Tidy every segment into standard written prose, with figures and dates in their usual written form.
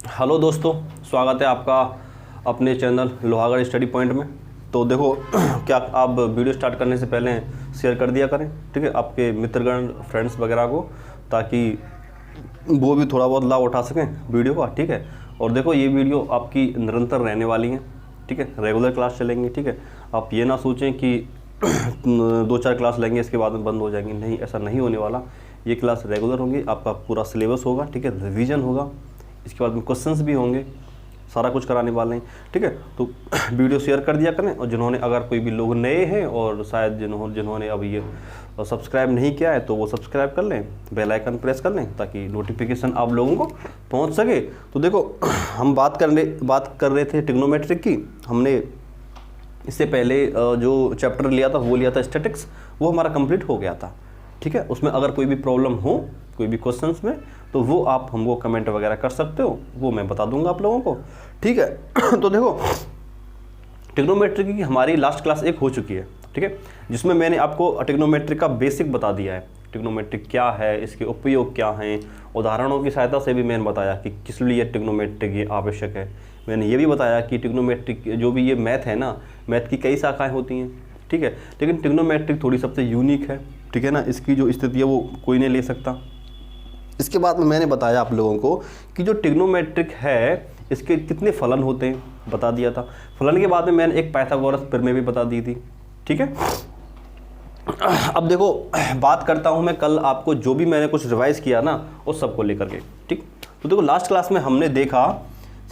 Hello दोस्तों, स्वागत है आपका अपने चैनल लोहागढ़ स्टडी पॉइंट में। तो देखो क्या आप वीडियो स्टार्ट करने से पहले शेयर कर दिया करें, ठीक है, आपके मित्रगण फ्रेंड्स वगैरह को, ताकि वो भी थोड़ा बहुत लाभ उठा सकें वीडियो का, ठीक है। और देखो ये वीडियो आपकी निरंतर रहने वाली है, ठीक है, रेगुलर क्लास चलेंगी, ठीक है। आप ये ना सोचें कि 2-4 क्लास लेंगे इसके बाद में बंद हो जाएंगी, नहीं, ऐसा नहीं होने वाला। ये क्लास रेगुलर होंगी, आपका पूरा सिलेबस होगा, ठीक है, रिवीजन होगा, इसके बाद में क्वेश्चंस भी होंगे, सारा कुछ कराने वाले हैं, ठीक है। तो वीडियो शेयर कर दिया करें। और जिन्होंने, अगर कोई भी लोग नए हैं और शायद जिन्होंने अभी ये सब्सक्राइब नहीं किया है, तो वो सब्सक्राइब कर लें, बेल आइकन प्रेस कर लें, ताकि नोटिफिकेशन आप लोगों को पहुंच सके। तो देखो हम बात कर रहे थे ट्रिग्नोमेट्रिक की। हमने इससे पहले जो चैप्टर लिया था वो लिया था स्टैटिक्स, वो हमारा कंप्लीट हो गया था, ठीक है। उसमें अगर कोई भी प्रॉब्लम हो कोई भी क्वेश्चंस में, तो वो आप हमको कमेंट वगैरह कर सकते हो, वो मैं बता दूंगा आप लोगों को, ठीक है। तो देखो ट्रिग्नोमेट्री की हमारी लास्ट क्लास 1 हो चुकी है, ठीक है, जिसमें मैंने आपको ट्रिग्नोमेट्री का बेसिक बता दिया है। ट्रिग्नोमेट्री क्या है, इसके उपयोग क्या हैं, उदाहरणों की सहायता से भी मैंने बताया कि किस लिए ट्रिग्नोमेट्री ये आवश्यक है। मैंने ये भी बताया कि ट्रिग्नोमेट्री जो भी ये मैथ है ना, मैथ की कई शाखाएँ होती हैं, ठीक है, लेकिन ट्रिग्नोमेट्री थोड़ी सबसे यूनिक है, ठीक है ना। इसकी जो स्थिति है वो कोई नहीं ले सकता। इसके बाद में मैंने बताया आप लोगों को कि जो ट्रिग्नोमेट्रिक है इसके कितने फलन होते हैं, बता दिया था। फलन के बाद में मैंने एक पाइथागोरस प्रमेय भी बता दी थी, ठीक है। अब देखो बात करता हूं मैं कल आपको जो भी मैंने कुछ रिवाइज किया ना, उस सबको लेकर के, ठीक। तो देखो लास्ट क्लास में हमने देखा,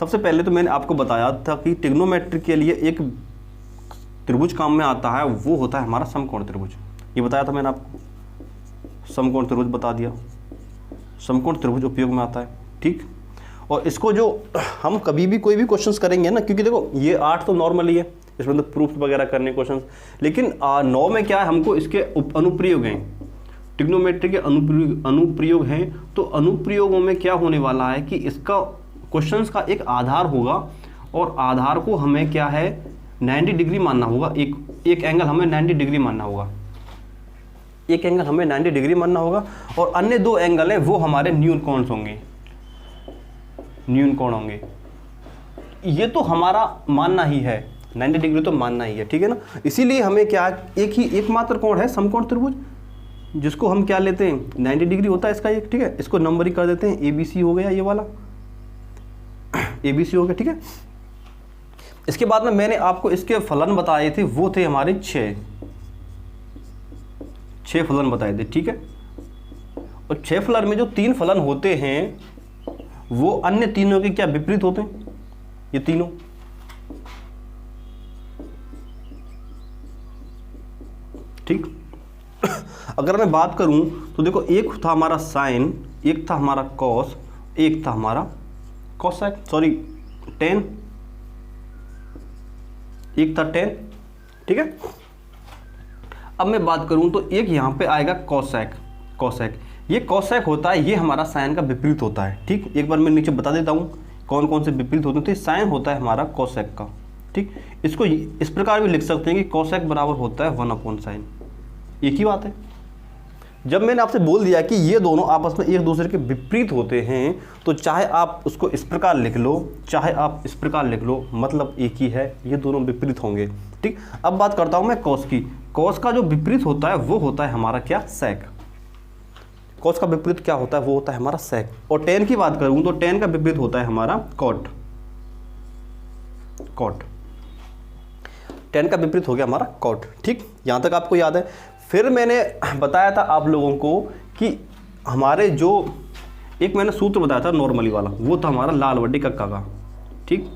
सबसे पहले तो मैंने आपको बताया था कि ट्रिग्नोमेट्रिक के लिए एक त्रिभुज काम में आता है, वो होता है हमारा समकोण त्रिभुज। ये बताया था मैंने आपको, समकोण त्रिभुज बता दिया। समकोण त्रिभुज उपयोग में आता है, ठीक। और इसको जो हम कभी भी कोई भी क्वेश्चंस करेंगे ना, क्योंकि देखो ये 8 तो नॉर्मल ही है, इसमें तो प्रूफ वगैरह करने क्वेश्चंस, लेकिन 9 में क्या है, हमको इसके अनुप्रयोग हैं, ट्रिग्नोमेट्री के अनुप्रयोग हैं। तो अनुप्रयोगों में क्या होने वाला है कि इसका क्वेश्चंस का एक आधार होगा, और आधार को हमें क्या है 90 डिग्री मानना होगा। एक एंगल हमें 90 डिग्री मानना होगा, एक एंगल हमें 90 डिग्री मानना होगा, और अन्य 2 एंगल हैं वो हमारे न्यून कोण होंगे, न्यून कोण होंगे। ये तो हमारा मानना ही है, 90 डिग्री तो मानना ही है, ठीक है ना। इसीलिए हमें क्या, एकमात्र कोण है समकोण त्रिभुज, जिसको हम क्या लेते हैं 90 डिग्री होता है इसका एक, ठीक है। इसको नंबर ही कर देते हैं, ABC हो गया, ये वाला ABC हो गया, ठीक है। इसके बाद में मैंने आपको इसके फलन बताए थे, वो थे हमारे 6 फलन बताए थे, ठीक है। और 6 फलन में जो 3 फलन होते हैं वो अन्य तीनों के क्या विपरीत होते हैं, ये तीनों, ठीक। अगर मैं बात करूं तो देखो एक था हमारा साइन, एक था हमारा कॉस, एक था हमारा कोसेक, सॉरी टेन, एक था टेन, ठीक है। अब मैं बात करूं तो एक यहां पे आएगा कोसेक, ये कोसेक होता है, ये हमारा साइन का विपरीत होता है, ठीक। एक बार मैं नीचे बता देता हूं कौन कौन से विपरीत होते हैं। तो साइन होता है हमारा कोसेक का, ठीक। इसको इस प्रकार भी लिख सकते हैं कि कोसेक बराबर होता है 1/sin, एक ही बात है। जब मैंने आपसे बोल दिया कि ये दोनों आपस में एक दूसरे के विपरीत होते हैं, तो चाहे आप उसको इस प्रकार लिख लो, चाहे आप इस प्रकार लिख लो, मतलब एक ही है, ये दोनों विपरीत होंगे, ठीक। अब बात करता हूं मैं कॉस की। कॉस का जो विपरीत होता है वो होता है हमारा क्या, सेक। कॉस का विपरीत क्या होता है, वो होता है हमारा सेक। और टेन की बात करूं तो टेन का विपरीत होता है हमारा कॉट, टेन का विपरीत हो गया हमारा कॉट, ठीक। यहां तक आपको याद है। फिर मैंने बताया था आप लोगों को कि हमारे जो एक मैंने सूत्र बताया था नॉर्मली वाला, वो था हमारा लाल बट्टी कक्का का, ठीक।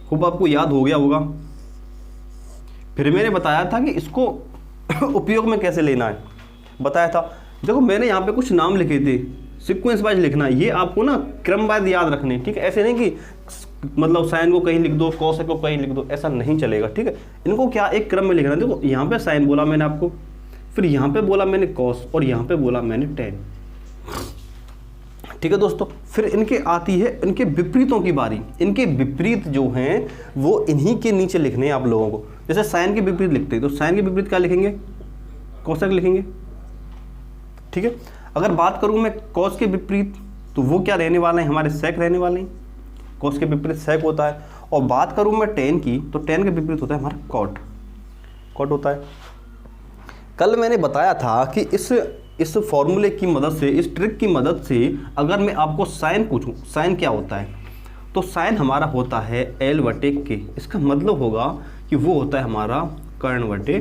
खूब आपको याद हो गया होगा। फिर मैंने बताया था कि इसको उपयोग में कैसे लेना है, बताया था। देखो मैंने यहाँ पे कुछ नाम लिखे थे, सीक्वेंस वाइज लिखना है, ये आपको ना क्रम वाइज याद रखने, ठीक है। ऐसे नहीं कि मतलब साइन को कहीं लिख दो, कोसेक को कहीं लिख दो, ऐसा नहीं चलेगा, ठीक है। इनको क्या एक क्रम में लिखना है। देखो यहाँ पे साइन बोला मैंने आपको, फिर यहाँ पे बोला मैंने कॉस, और यहाँ पे बोला मैंने टेन, ठीक है दोस्तों। फिर इनके आती है इनके विपरीतों की बारी। इनके विपरीत जो हैं वो इन्हीं के नीचे लिखने हैं आप लोगों को। जैसे साइन के विपरीत लिखते हैं तो साइन के विपरीत क्या लिखेंगे, कोसेक लिखेंगे, ठीक है। अगर बात करूं मैं कॉस के विपरीत, तो वो क्या रहने वाले हैं, हमारे सेक रहने वाले हैं, कॉस के विपरीत सेक होता है। और बात करूँ मैं टेन की, तो टेन के विपरीत होता है हमारा कॉट, कॉट होता है। कल मैंने बताया था कि इस फॉर्मूले की मदद से, इस ट्रिक की मदद से अगर मैं आपको साइन पूछूं, साइन क्या होता है, तो साइन हमारा होता है एल बटे के। इसका मतलब होगा कि वो होता है हमारा कर्ण बटे,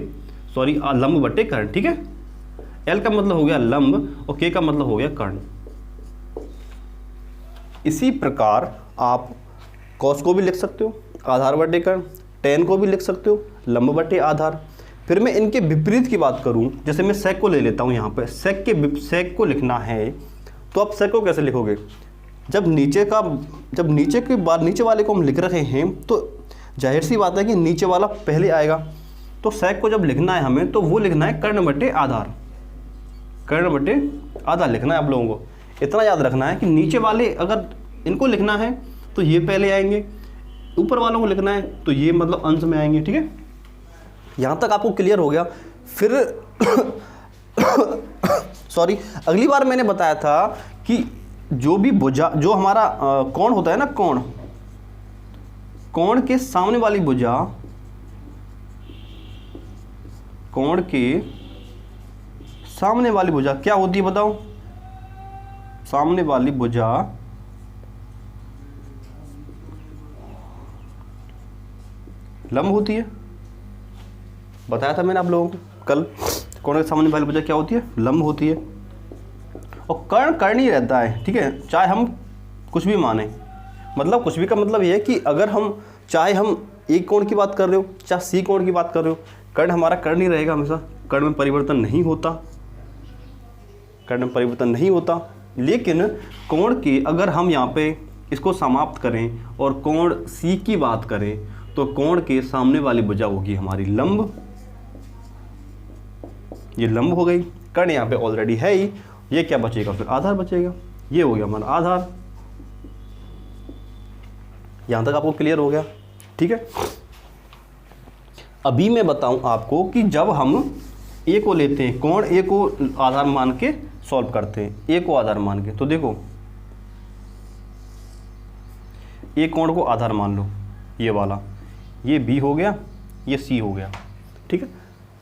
सॉरी लंब बटे कर्ण, ठीक है। एल का मतलब हो गया लंब और के का मतलब हो गया कर्ण। इसी प्रकार आप कॉस को भी लिख सकते हो आधार बटे कर्ण, टेन को भी लिख सकते हो लंब बटे आधार। फिर मैं इनके विपरीत की बात करूं, जैसे मैं सेक को ले लेता हूं यहाँ पे, सेक को लिखना है तो आप सेक को कैसे लिखोगे, जब नीचे के बाद नीचे वाले को हम लिख रहे हैं तो जाहिर सी बात है कि नीचे वाला पहले आएगा। तो सेक को जब लिखना है हमें तो वो लिखना है कर्ण बटे आधार, कर्ण बटे आधार लिखना है आप लोगों को। इतना याद रखना है कि नीचे वाले अगर इनको लिखना है तो ये पहले आएंगे, ऊपर वालों को लिखना है तो ये मतलब अंश में आएंगे, ठीक है। यहाँ तक आपको क्लियर हो गया। फिर सॉरी, अगली बार मैंने बताया था कि जो भी भुजा, जो हमारा कोण होता है ना, कोण के सामने वाली भुजा, कोण के सामने वाली भुजा क्या होती है बताओ, सामने वाली भुजा लंब होती है। बताया था मैंने आप लोगों को कल, कोण के सामने वाली भुजा क्या होती है, लंब होती है। और कर्ण कर्ण ही रहता है, ठीक है, चाहे हम कुछ भी माने। मतलब कुछ भी का मतलब ये है कि अगर हम चाहे हम एक कोण की बात कर रहे हो, चाहे सी कोण की बात कर रहे हो, कर्ण हमारा कर्ण ही रहेगा हमेशा, कर्ण में परिवर्तन नहीं होता, कर्ण में परिवर्तन नहीं होता। लेकिन कोण की अगर हम यहाँ पे इसको समाप्त करें और कोण सी की बात करें तो कोण के सामने वाली भुजा होगी हमारी लंब, ये लंब हो गई। कर्ण यहाँ पे ऑलरेडी है ही, ये क्या बचेगा फिर, आधार बचेगा, ये हो गया हमारा आधार। यहां तक आपको क्लियर हो गया, ठीक है। अभी मैं बताऊं आपको कि जब हम ए को लेते हैं, कोण ए को आधार मान के सॉल्व करते हैं, ए को आधार मान के, तो देखो ए कोण को आधार मान लो, ये वाला, ये बी हो गया, ये सी हो गया, ठीक है।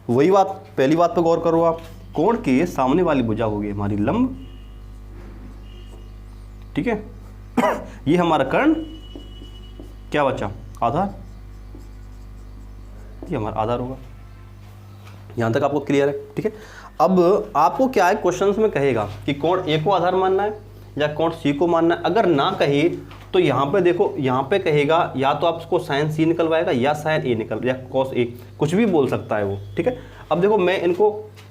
वही बात, पहली बात पे गौर करो आप, कोण के सामने वाली भुजा होगी हमारी लंब, ठीक है। ये हमारा कर्ण क्या बचा, आधार, ये हमारा आधार होगा। यहां तक आपको क्लियर है, ठीक है। अब आपको क्या है, क्वेश्चंस में कहेगा कि कोण ए को आधार मानना है या कोण सी को मानना है। अगर ना कहे तो यहाँ पे देखो, यहाँ पे कहेगा या तो आपको साइन सी निकलवाएगा या साइन ए निकल, या कॉस ए, कुछ भी बोल सकता है वो, ठीक है। अब देखो मैं इनको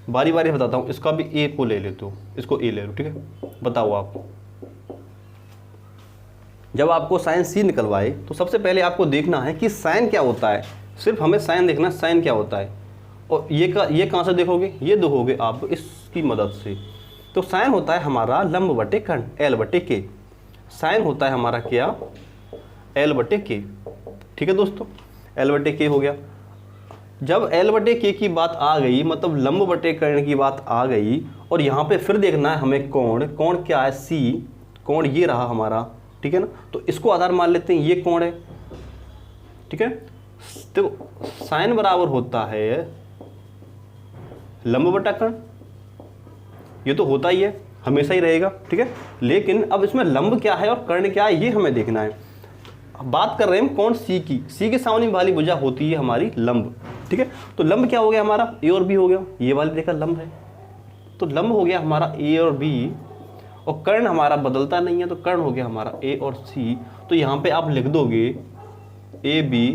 बारी बारी बताता हूँ, इसका भी ए को ले लेते हो, इसको ए ले लो, ठीक है। बताओ आप, जब आपको साइन सी निकलवाए तो सबसे पहले आपको देखना है कि साइन क्या होता है, सिर्फ हमें साइन देखना है, साइन क्या होता है। और ये कहाँ से देखोगे, ये देखोगे आप इसकी मदद से। तो साइन होता है हमारा लंब बटे कर्ण, एल बटे के। साइन होता है हमारा क्या, एल बटे के, ठीक है दोस्तों, एल बटे के हो गया। जब एल बटे के की बात आ गई, मतलब लंब बटे कर्ण की बात आ गई, और यहाँ पे फिर देखना है हमें कोण, कोण क्या है, सी, कोण ये रहा हमारा, ठीक है ना। तो इसको आधार मान लेते हैं, ये कोण है, ठीक है। तो साइन बराबर होता है लंब बटा कर्ण, ये तो होता ही है, हमेशा ही रहेगा, ठीक है। लेकिन अब इसमें लंब क्या है और कर्ण क्या है, ये हमें देखना है। बात कर रहे हैं कोण सी की, सी के सामने वाली भुजा होती है हमारी लंब, ठीक है। तो लंब क्या हो गया हमारा, ए और बी हो गया, ये वाली देखा लंब है, तो लंब हो गया हमारा ए और बी, और कर्ण हमारा बदलता नहीं है, तो कर्ण हो गया हमारा ए और सी। तो यहाँ पे आप लिख दोगे ए बी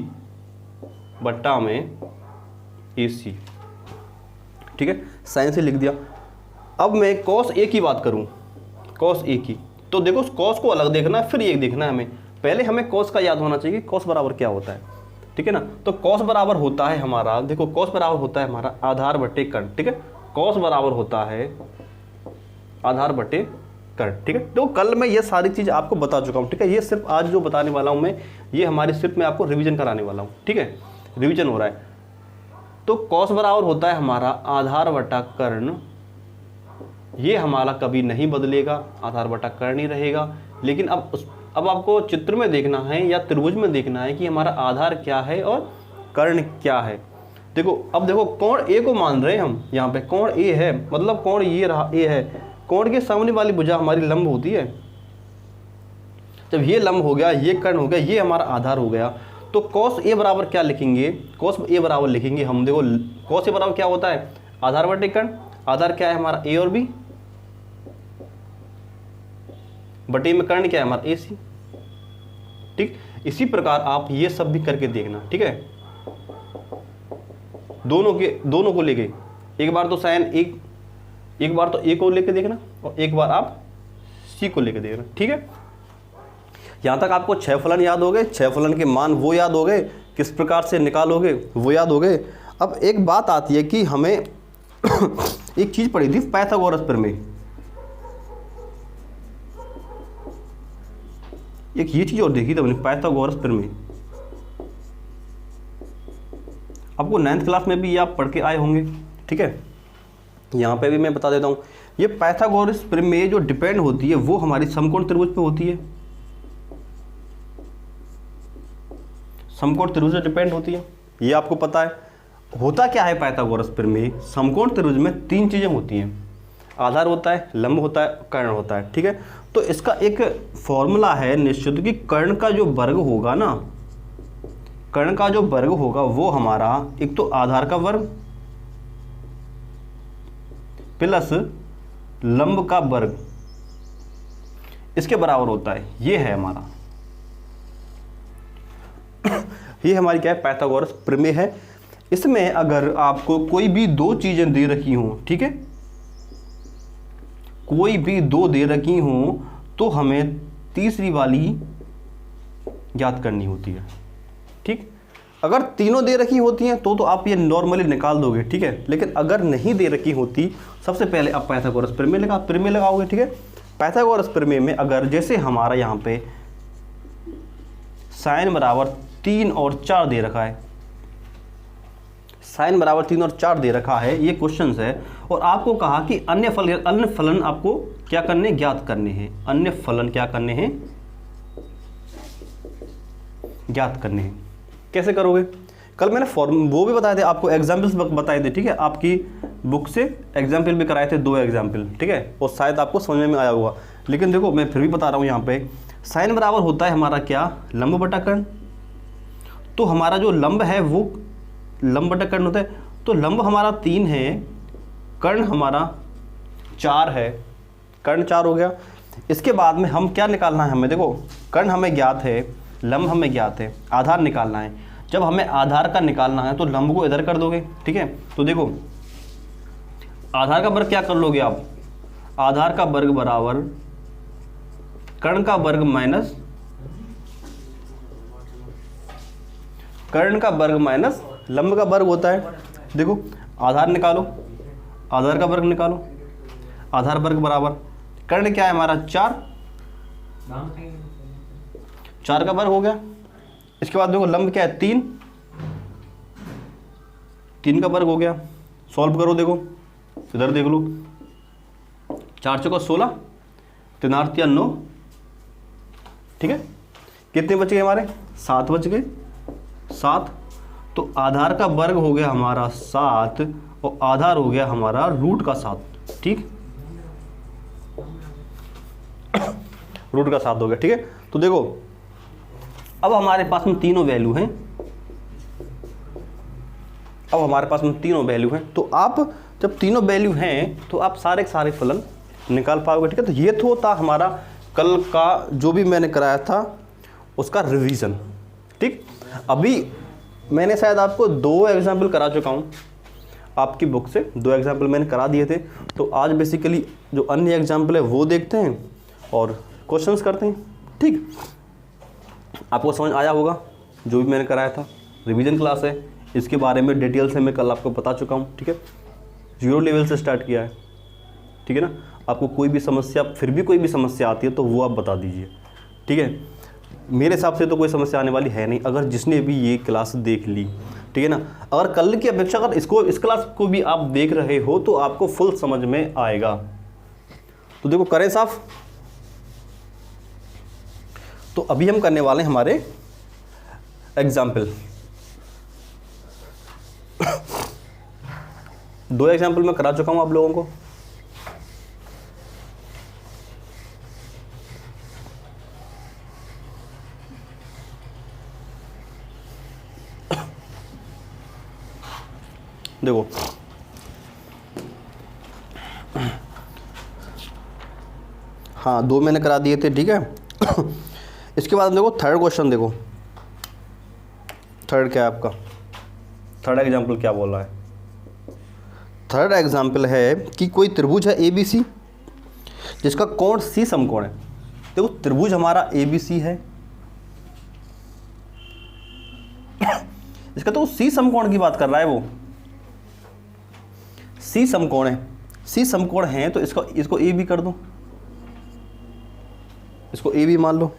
बट्टा में ए सी, ठीक है, साइन से लिख दिया। अब मैं कॉस ए की बात करूं, कॉस ए की, तो देखो कॉस को अलग देखना है, फिर ये देखना है हमें। पहले हमें कॉस का याद होना चाहिए, कॉस बराबर क्या होता है, ठीक है ना। तो कॉस बराबर होता है हमारा, देखो कॉस बराबर होता है हमारा आधार बटे कर्ण, ठीक है। कॉस बराबर होता है आधार बटे कर्ण, ठीक है। तो कल मैं ये सारी चीज़ आपको बता चुका हूँ, ठीक है। ये सिर्फ आज जो बताने वाला हूँ मैं, ये हमारी सिर्फ मैं आपको रिवीजन कराने वाला हूँ, ठीक है, रिवीजन हो रहा है। तो कॉस बराबर होता है हमारा आधार बटा कर्ण, ये हमारा कभी नहीं बदलेगा, आधार बटा कर्ण ही रहेगा। लेकिन अब अब आपको चित्र में देखना है या त्रिभुज में देखना है कि हमारा आधार क्या है और कर्ण क्या है। देखो अब देखो कोण ए को मान रहे हैं हम, यहाँ पे कोण ए है, मतलब कोण ये रहा ए है, कोण के सामने वाली भुजा हमारी लंब होती है। जब ये लंब हो गया, ये कर्ण हो गया, ये हमारा आधार हो गया, तो cos ए बराबर क्या लिखेंगे, cos ए बराबर लिखेंगे हम। देखो cos ए बराबर क्या होता है, आधार बटे कर्ण। आधार क्या है हमारा ए और बी, बटे में कर्ण क्या है हमारा ए सी। ठीक, इसी प्रकार आप ये सब भी करके देखना। ठीक है, दोनों को लेके एक बार तो साइन एक बार तो ए को लेके देखना और एक बार आप सी को लेके देखना। ठीक है, यहाँ तक आपको 6 फलन याद हो गए, 6 फलन के मान वो याद हो गए, किस प्रकार से निकालोगे वो याद हो गए। अब एक बात आती है कि हमें एक चीज़ पढ़ी थी पाइथागोरस प्रमेय, एक ये चीज़ और देखी थी हमने, पाइथागोरस प्रमेय। आपको 9th क्लास में भी आप पढ़ के आए होंगे। ठीक है, यहाँ पे भी मैं बता देता हूँ, ये पाइथागोरस प्रमेय जो डिपेंड होती है वो हमारी समकोण त्रिभुज पे होती है। समकोण त्रिभुज डिपेंड होती है, ये आपको पता है। होता क्या है पाइथागोरस प्रमेय, समकोण त्रिभुज में 3 चीज़ें होती हैं, आधार होता है, लंब होता है, कर्ण होता है। ठीक है, तो इसका एक फॉर्मूला है निश्चित कि कर्ण का जो वर्ग होगा ना, कर्ण का जो वर्ग होगा वो हमारा एक तो आधार का वर्ग प्लस लंब का वर्ग, इसके बराबर होता है। ये है हमारा ये हमारी क्या है, पाइथागोरस प्रमेय है। इसमें अगर आपको कोई भी 2 चीजें दे रखी हों, ठीक है, कोई भी 2 दे रखी हों तो हमें तीसरी वाली याद करनी होती है। ठीक, अगर तीनों दे रखी होती हैं तो आप ये नॉर्मली निकाल दोगे। ठीक है, लेकिन अगर नहीं दे रखी होती, सबसे पहले आप पाइथागोरस प्रमेय लगाओगे। ठीक है, पाइथागोरस प्रमेय में अगर जैसे हमारा यहाँ पे साइन बराबर 3 और 4 दे रखा है, साइन बराबर 3 और 4 दे रखा है, ये क्वेश्चन है, और आपको कहा कि अन्य फलन आपको क्या करने, ज्ञात करने हैं। अन्य फलन क्या करने हैं, ज्ञात करने हैं। कैसे करोगे, कल मैंने वो भी बताए थे आपको, एग्जाम्पल्स बताए थे। ठीक है, आपकी बुक से एग्जाम्पल भी कराए थे, 2 एग्जाम्पल। ठीक है, और शायद आपको समझ में आया होगा, लेकिन देखो मैं फिर भी बता रहा हूँ। यहाँ पे साइन बराबर होता है हमारा क्या, लंब बटा कर्ण। तो हमारा जो लंब है वो लंब बटा कर्ण होता है, तो लंब हमारा 3 है, कर्ण हमारा 4 है, कर्ण 4 हो गया। इसके बाद में हम क्या निकालना है हमें, देखो कर्ण हमें ज्ञात है, लंब हमें ज्ञात है, आधार निकालना है। जब हमें आधार का निकालना है तो लंब को इधर कर दोगे। ठीक है, तो देखो आधार का वर्ग क्या कर लोगे आप, आधार का वर्ग बराबर कर्ण का वर्ग माइनस कर्ण का वर्ग माइनस लंब का वर्ग होता है। देखो आधार निकालो, आधार का वर्ग निकालो, आधार वर्ग बराबर कर्ण क्या है हमारा 4, 4 का वर्ग हो गया। इसके बाद देखो लंब क्या है 3, 3 का वर्ग हो गया। सॉल्व करो, देखो इधर देख लो, 4 चौका 16, 3 8 9। ठीक है, कितने बच गए हमारे, 7 बच गए, 7। तो आधार का वर्ग हो गया हमारा 7 और आधार हो गया हमारा रूट का 7। ठीक, रूट का 7 हो गया। ठीक है, तो देखो अब हमारे पास में तीनों वैल्यू हैं, अब हमारे पास में तीनों वैल्यू हैं। तो आप जब तीनों वैल्यू हैं तो आप सारे के सारे फलन निकाल पाओगे। ठीक है, तो ये तो था हमारा कल का जो भी मैंने कराया था उसका रिवीजन। ठीक, अभी मैंने शायद आपको 2 एग्जाम्पल करा चुका हूँ, आपकी बुक से 2 एग्जाम्पल मैंने करा दिए थे। तो आज बेसिकली जो अन्य एग्जाम्पल है वो देखते हैं और क्वेश्चंस करते हैं। ठीक, आपको समझ आया होगा जो भी मैंने कराया था। रिवीजन क्लास है, इसके बारे में डिटेल से मैं कल आपको बता चुका हूँ। ठीक है, 0 लेवल से स्टार्ट किया है। ठीक है ना, आपको कोई भी समस्या, फिर भी कोई भी समस्या आती है तो वो आप बता दीजिए। ठीक है, मेरे हिसाब से तो कोई समस्या आने वाली है नहीं, अगर जिसने भी ये क्लास देख ली। ठीक है ना, अगर कल की अपेक्षा अगर इस क्लास को भी आप देख रहे हो तो आपको फुल समझ में आएगा। तो देखो करें साफ, तो अभी हम करने वाले हैं हमारे एग्जाम्पल। 2 एग्जाम्पल मैं करा चुका हूं आप लोगों को। देखो हाँ 2 मैंने करा दिए थे, ठीक है। इसके बाद देखो थर्ड क्वेश्चन, देखो थर्ड क्या है आपका, थर्ड एग्जाम्पल क्या बोल रहा है। थर्ड एग्जाम्पल है कि कोई त्रिभुज है ABC जिसका कोण C समकोण है। देखो त्रिभुज हमारा ABC है, इसका तो C समकोण की बात कर रहा है वो। C समकोण है, C समकोण है तो इसको A भी कर दो, इसको A भी मान लो,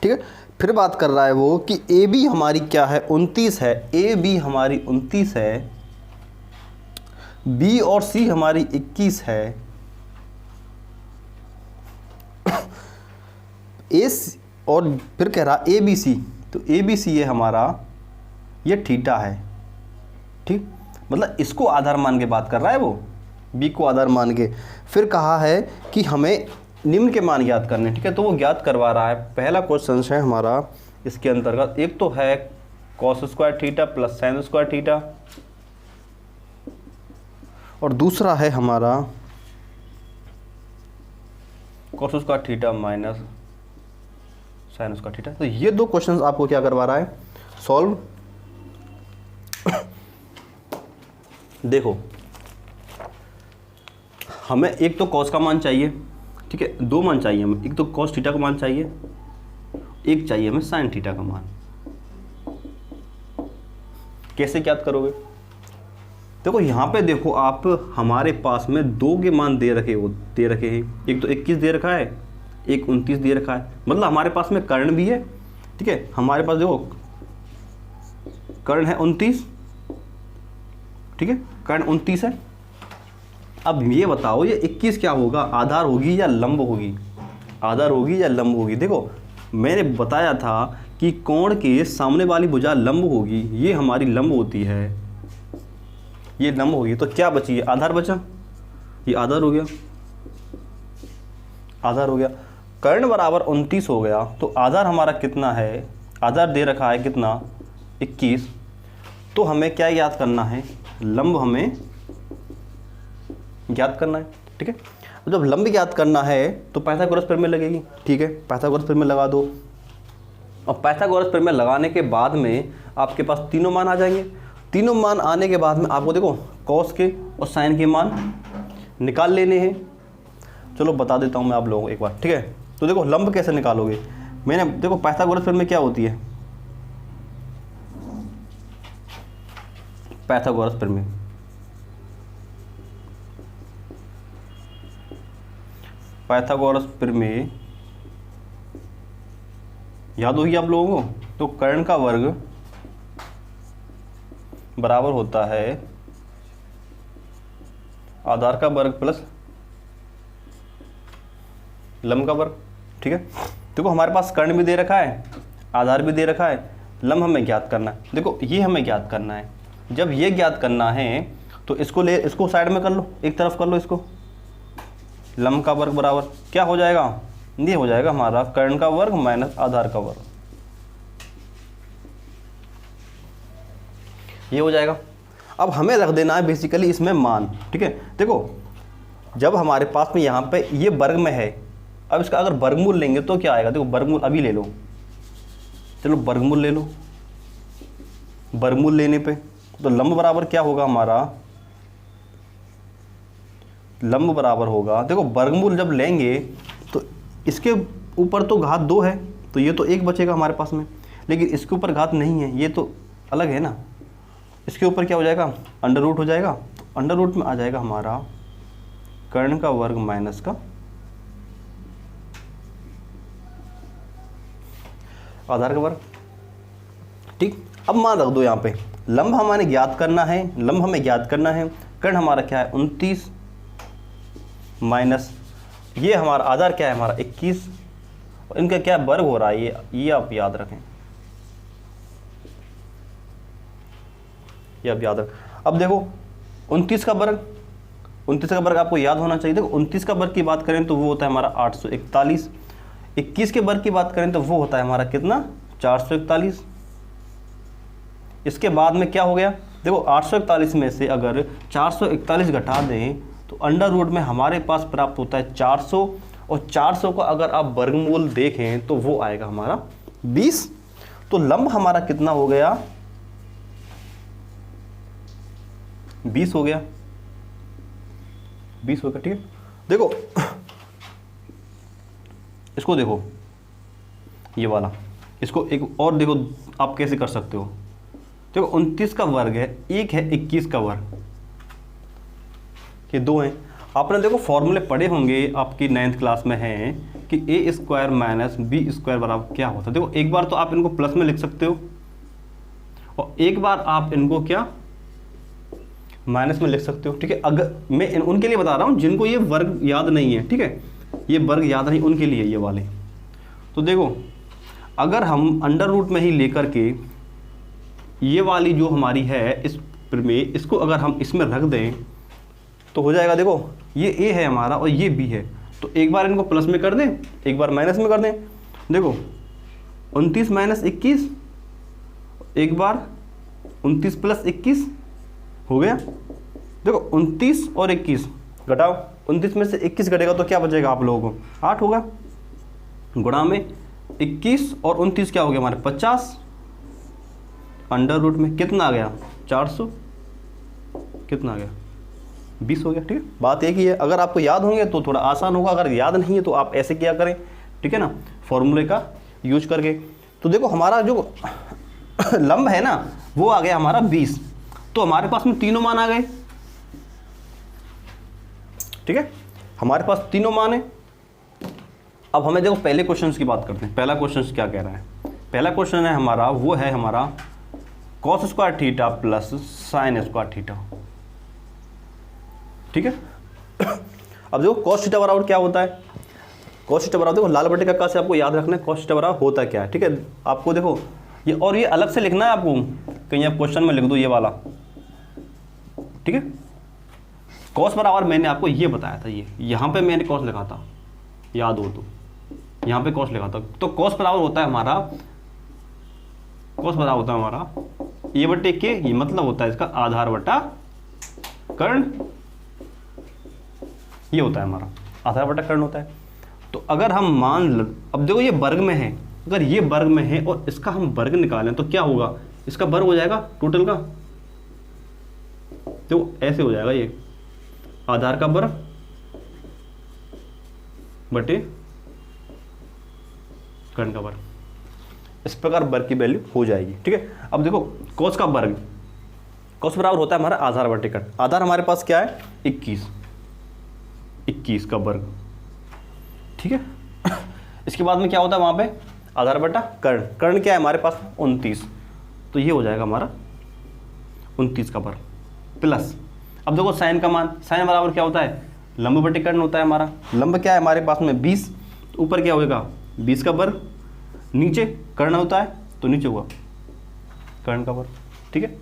ठीक है। फिर बात कर रहा है वो कि AB हमारी क्या है, 29 है, AB हमारी 29 है, B और C हमारी 21 है, और फिर कह रहा ABC, तो ABC ये हमारा ये थीटा है, ठीक। मतलब इसको आधार मान के बात कर रहा है वो, B को आधार मान के। फिर कहा है कि हमें निम्न के मान ज्ञात करने, ठीक है। तो वो ज्ञात करवा रहा है। पहला क्वेश्चन है हमारा इसके अंतर्गत, एक तो है cos square theta plus sin square theta, और दूसरा है हमारा cos square theta minus sin square theta. तो ये 2 क्वेश्चंस आपको क्या करवा रहा है, सॉल्व। देखो हमें एक तो cos का मान चाहिए, ठीक है, 2 मान चाहिए हमें, एक तो cos थीटा का मान चाहिए, एक चाहिए हमें sin थीटा का मान। कैसे ज्ञात करोगे, देखो यहाँ पे देखो आप, हमारे पास में 2 के मान दे रखे हैं, एक तो 21 दे रखा है, एक 29 दे रखा है। मतलब हमारे पास में कर्ण भी है, ठीक है। हमारे पास देखो कर्ण है 29, ठीक है, कर्ण 29 है। अब ये बताओ ये 21 क्या होगा, आधार होगी या लंब होगी, आधार होगी या लंब होगी। देखो मैंने बताया था कि कोण के सामने वाली भुजा लंब होगी, ये हमारी लंब होती है, ये लंब होगी। तो क्या बची, आधार बचा, ये आधार हो गया, आधार हो गया। कर्ण बराबर 29 हो गया, तो आधार हमारा कितना है, आधार दे रखा है कितना, 21। तो हमें क्या याद करना है, लंब हमें ज्ञात करना है, ठीक है। जब लंब ज्ञात करना है तो पाइथागोरस प्रमेय लगेगी, ठीक है। पाइथागोरस प्रमेय लगा दो, और पाइथागोरस प्रमेय लगाने के बाद में आपके पास तीनों मान आ जाएंगे। तीनों मान आने के बाद में आपको देखो कॉस के और साइन के मान निकाल लेने हैं। चलो बता देता हूँ मैं आप लोगों को एक बार, ठीक है। तो देखो लंब कैसे निकालोगे, मैंने देखो पाइथागोरस प्रमेय क्या होती है, पाइथागोरस प्रमेय पाइथागोरस प्रमेय याद होगी आप लोगों को। तो कर्ण का वर्ग बराबर होता है आधार का वर्ग प्लस लंब का वर्ग, ठीक है। देखो हमारे पास कर्ण भी दे रखा है, आधार भी दे रखा है, लंब हमें ज्ञात करना है। देखो ये हमें ज्ञात करना है, जब ये ज्ञात करना है तो इसको साइड में कर लो, एक तरफ कर लो इसको। लंब का वर्ग बराबर क्या हो जाएगा, ये हो जाएगा हमारा कर्ण का वर्ग माइनस आधार का वर्ग, ये हो जाएगा। अब हमें रख देना है बेसिकली इसमें मान, ठीक है। देखो जब हमारे पास में यहाँ पे ये वर्ग में है, अब इसका अगर वर्गमूल लेंगे तो क्या आएगा, देखो वर्गमूल अभी ले लो, चलो वर्गमूल ले लो। वर्गमूल लेने पे तो लंब बराबर क्या होगा हमारा, लंब बराबर होगा, देखो वर्गमूल जब लेंगे तो इसके ऊपर तो घात 2 है, तो ये तो 1 बचेगा हमारे पास में, लेकिन इसके ऊपर घात नहीं है, ये तो अलग है ना। इसके ऊपर क्या हो जाएगा, अंडर रूट हो जाएगा। तो अंडर रूट में आ जाएगा हमारा कर्ण का वर्ग माइनस का आधार का वर्ग, ठीक। अब मान रख दो यहाँ पे, लंब हमारे ज्ञात करना है, लंब हमें ज्ञात करना है, कर्ण हमारा क्या है 29 माइनस ये हमारा आधार क्या है हमारा 21, और इनका क्या वर्ग हो रहा है, ये आप याद रखें, ये आप याद रखें। अब देखो 29 का वर्ग, 29 का वर्ग आपको याद होना चाहिए। देखो 29 का वर्ग की बात करें तो वो होता है हमारा 841, 21 के वर्ग की बात करें तो वो होता है हमारा कितना, 441। इसके बाद में क्या हो गया, देखो 841 में से अगर 441 घटा दें तो अंडर रूट में हमारे पास प्राप्त होता है 400, और 400 का अगर आप वर्गमूल देखें तो वो आएगा हमारा 20। तो लंब हमारा कितना हो गया, 20 हो गया, 20 हो गया। ठीक है, देखो इसको देखो, ये वाला, इसको एक और देखो आप कैसे कर सकते हो। देखो 29 का वर्ग है, एक है 21 का वर्ग, ये दो हैं। आपने देखो फॉर्मूले पढ़े होंगे, आपकी 9th क्लास में हैं कि a square minus B square बराबर क्या होता है। देखो एक बार तो आप इनको प्लस में लिख सकते हो और एक बार आप इनको क्या, माइनस में लिख सकते हो। ठीक है, अगर मैं उनके लिए बता रहा हूँ जिनको ये वर्ग याद नहीं है, ठीक है, ये वर्ग याद नहीं, उनके लिए ये वाले। तो देखो अगर हम अंडर रूट में ही लेकर के ये वाली जो हमारी है इस में, इसको अगर हम इसमें रख दें तो हो जाएगा। देखो ये a है हमारा और ये b है, तो एक बार इनको प्लस में कर दें, एक बार माइनस में कर दें। देखो 29 माइनस 21, एक बार 29 प्लस 21 हो गया। देखो 29 और 21 घटाओ, 29 में से 21 घटेगा तो क्या बचेगा आप लोगों को, 8 होगा। गुणा में 21 और 29 क्या हो गया हमारे 50, अंडर रूट में कितना आ गया 400, कितना आ गया 20 हो गया। ठीक है, बात एक ही है। अगर आपको याद होंगे तो थोड़ा आसान होगा, अगर याद नहीं है तो आप ऐसे क्या करें, ठीक है ना, फॉर्मूले का यूज करके। तो देखो हमारा जो लंब है ना वो आ गया हमारा 20, तो हमारे पास में तीनों मान आ गए। ठीक है, हमारे पास तीनों मान है। अब हमें देखो पहले क्वेश्चन की बात करते हैं। पहला क्वेश्चन क्या कह रहा है, पहला क्वेश्चन है हमारा, वो है हमारा cos square theta plus sine square theta. ठीक है, अब देखो कॉस थीटा बराबर क्या होता है, कॉस थीटा बराबर देखो लाल बटे का से आपको याद रखना है, कॉस थीटा बराबर होता क्या है। ठीक है, आपको देखो ये, और ये अलग से लिखना है आपको, कहीं आप क्वेश्चन में लिख दो ये वाला। ठीक है, कॉस बराबर मैंने आपको ये बताया था, ये यहाँ पे मैंने कॉस लिखा था, याद हो तो यहाँ पे कॉस लिखा था। तो कॉस बराबर होता है हमारा, कॉस बराबर होता है हमारा ये बटे के, ये मतलब होता है इसका आधार बटा कर्ण, ये होता है हमारा आधार बटा कर्ण होता है। तो अगर हम अब देखो ये वर्ग में है, अगर ये वर्ग में है और इसका हम वर्ग निकालें तो क्या होगा, इसका वर्ग हो जाएगा टोटल का, तो ऐसे हो जाएगा ये आधार का वर्ग बटे कर्ण का वर्ग, इस प्रकार वर्ग की वैल्यू हो जाएगी। ठीक है, अब देखो कॉस का वर्ग, कॉस बराबर होता है हमारा आधार बटे कर्ण। आधार हमारे पास क्या है 21, 21 का वर्ग। ठीक है, इसके बाद में क्या होता है वहां पे आधार बटा कर्ण, कर्ण क्या है हमारे पास 29, तो ये हो जाएगा हमारा 29 का वर्ग प्लस, अब देखो साइन का मान, साइन बराबर क्या होता है लंब बटे कर्ण होता है हमारा। लंब क्या है हमारे पास में 20, तो ऊपर क्या होगा 20 का वर्ग, नीचे कर्ण होता है तो नीचे हुआ कर्ण का वर्ग। ठीक है,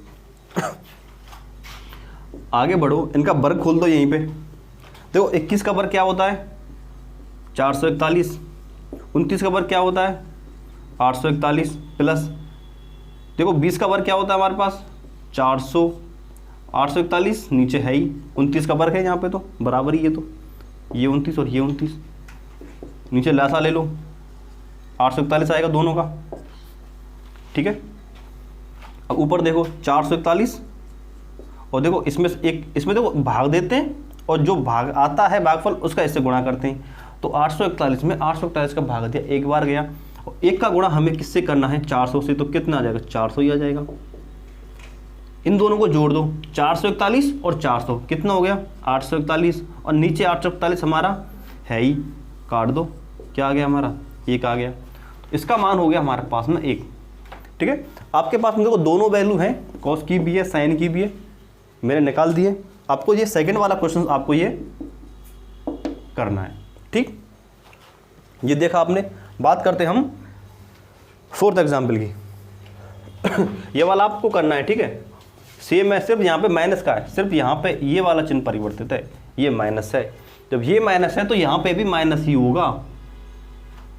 आगे बढ़ो, इनका वर्ग खोल दो यहीं पे। देखो 21 का वर्ग क्या होता है 441, 29 का वर्ग क्या होता है 841 प्लस, देखो 20 का वर्ग क्या होता है हमारे पास 400, 841 नीचे है ही, 29 का वर्ग है यहाँ पे तो बराबर ही है, तो ये 29 और ये 29, नीचे लासा ले लो 841 आएगा दोनों का। ठीक है, अब ऊपर देखो 441 और देखो इसमें एक, इसमें देखो भाग देते हैं और जो भाग आता है भागफल उसका इससे गुणा करते हैं। तो 841 में 841 का भाग दिया, एक बार गया, और एक का गुणा हमें किससे करना है 400 से, तो कितना आ जाएगा 400 ही आ जाएगा। इन दोनों को जोड़ दो, 441 और 400 कितना हो गया 841, और नीचे 841 हमारा है ही, काट दो, क्या आ गया हमारा 1 आ गया। तो इसका मान हो गया हमारे पास में 1। ठीक है, आपके पास में देखो दोनों वैल्यू हैं, कॉस की भी है साइन की भी है, मैंने निकाल दिए। आपको ये सेकंड वाला क्वेश्चन आपको ये करना है। ठीक, ये देखा आपने, बात करते हैं हम फोर्थ एग्जाम्पल की। ये वाला आपको करना है, ठीक है, सेम है, सिर्फ यहाँ पे माइनस का है, सिर्फ यहाँ पे ये वाला चिन्ह परिवर्तित है, ये माइनस है। जब ये माइनस है तो यहाँ पे भी माइनस ही होगा,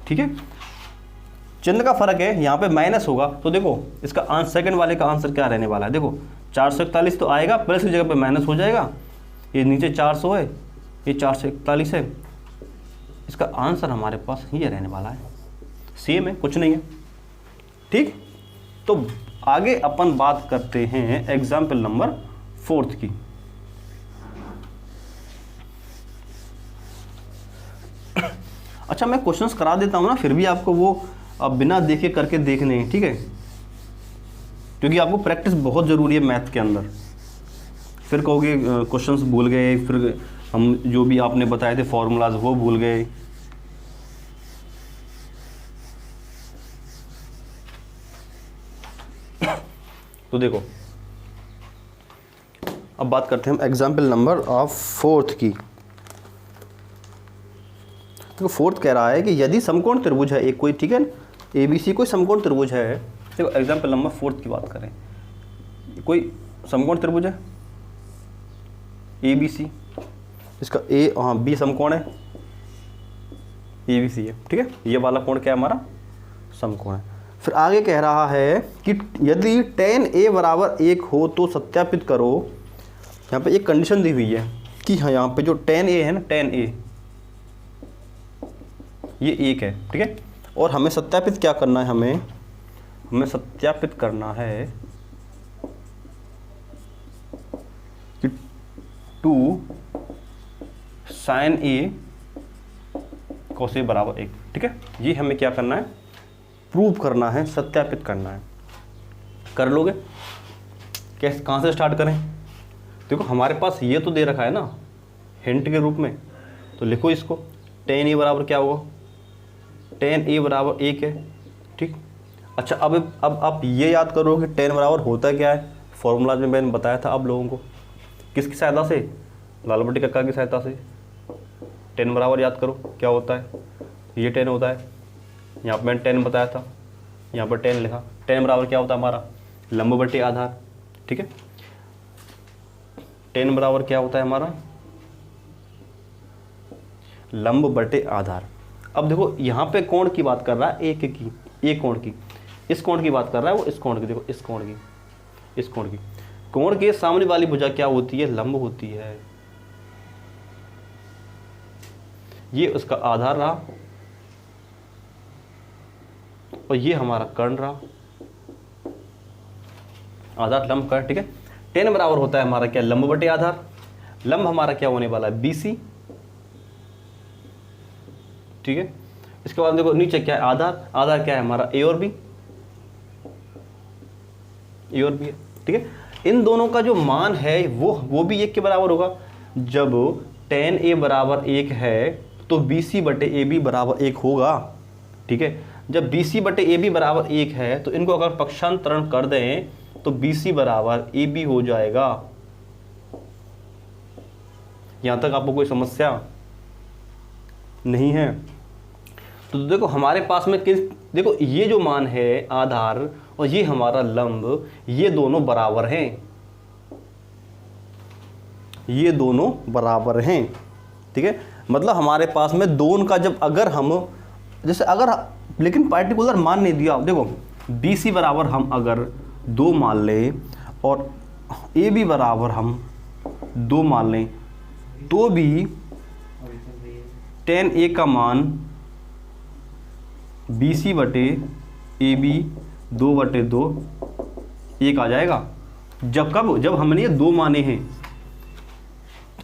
ठीक है, चिन्ह का फर्क है, यहाँ पे माइनस होगा। तो देखो इसका आंसर, सेकंड वाले का आंसर क्या रहने वाला है, देखो 441 तो आएगा, प्लस की जगह पे माइनस हो जाएगा, ये नीचे 400 है, ये 441 है, इसका आंसर हमारे पास ये रहने वाला है, सेम है, कुछ नहीं है, ठीक। तो आगे अपन बात करते हैं एग्जाम्पल नंबर 4 की। अच्छा, मैं क्वेश्चंस करा देता हूं ना, फिर भी आपको वो अब बिना देखे करके देखने हैं, ठीक है, क्योंकि आपको प्रैक्टिस बहुत ज़रूरी है मैथ के अंदर। फिर कहोगे क्वेश्चंस भूल गए, फिर हम जो भी आपने बताए थे फॉर्मूलाज वो भूल गए। तो देखो अब बात करते हैं हम एग्जाम्पल नंबर ऑफ 4 की। तो 4 कह रहा है कि यदि समकोण त्रिभुज है एक कोई, ठीक है, ABC कोई समकोण त्रिभुज है। देखो एग्जाम्पल नंबर 4 की बात करें, कोई समकोण त्रिभुज है ABC, इसका B समकोण है, ABC है, ठीक है, ये वाला कोण क्या है हमारा, समकोण है। फिर आगे कह रहा है कि यदि tan A बराबर 1 हो तो सत्यापित करो। यहाँ पे एक कंडीशन दी हुई है कि हाँ, यहाँ पे जो tan A है ना, tan A ये 1 है, ठीक है, और हमें सत्यापित क्या करना है, हमें सत्यापित करना है कि 2 sin A cos A बराबर 1, ठीक है, ये हमें क्या करना है, प्रूव करना है, सत्यापित करना है। कर लोगे? कैसे, कहाँ से स्टार्ट करें? देखो हमारे पास ये तो दे रखा है ना हिंट के रूप में, तो लिखो इसको, tan A बराबर क्या होगा, tan A बराबर 1 है, ठीक। अच्छा, अब आप ये याद करो कि tan बराबर होता क्या है, फॉर्मूला में मैंने बताया था आप लोगों को, किसकी सहायता से, लाल बट्टी कक्का की सहायता से। tan बराबर याद करो क्या होता है, ये tan होता है, यहाँ पर मैंने tan बताया था, यहाँ पर tan लिखा। tan बराबर क्या होता है हमारा, लंब बटे आधार, ठीक है, tan बराबर क्या होता है हमारा, लंब बटे आधार। अब देखो यहाँ पे कोण की बात कर रहा है, एक कोण की, इस कोण की बात कर रहा है वो, इस कोण की, देखो इस कोण की, इस कोण की, कोण के सामने वाली भुजा क्या होती है, लंब होती है। ये उसका आधार रहा और ये हमारा कर्ण रहा, आधार लंब कर्ण, ठीक है। tan बराबर होता है हमारा क्या, लंब बटे आधार, लंब हमारा क्या होने वाला है, BC, ठीक है। इसके बाद देखो नीचे क्या है, आधार, आधार क्या है हमारा, A और B, A और B है, ठीक है। इन दोनों का जो मान है वो भी 1 के बराबर होगा। जब tan A बराबर 1 है तो BC बटे AB बराबर 1 होगा, ठीक है। जब BC बटे AB बराबर 1 है तो इनको अगर पक्षांतरण कर दें तो BC बराबर AB हो जाएगा। यहां तक आपको कोई समस्या नहीं है? तो देखो हमारे पास में देखो ये जो मान है आधार और ये हमारा लंब, ये दोनों बराबर हैं, ये दोनों बराबर हैं, ठीक है। मतलब हमारे पास में दोनों का जब अगर हम जैसे अगर, लेकिन पार्टिकुलर मान नहीं दिया। देखो BC बराबर हम अगर 2 मान लें और AB बराबर हम 2 मान लें तो भी tan A का मान BC बटे AB 2/2 1 आ जाएगा। जब हमने ये 2 माने हैं,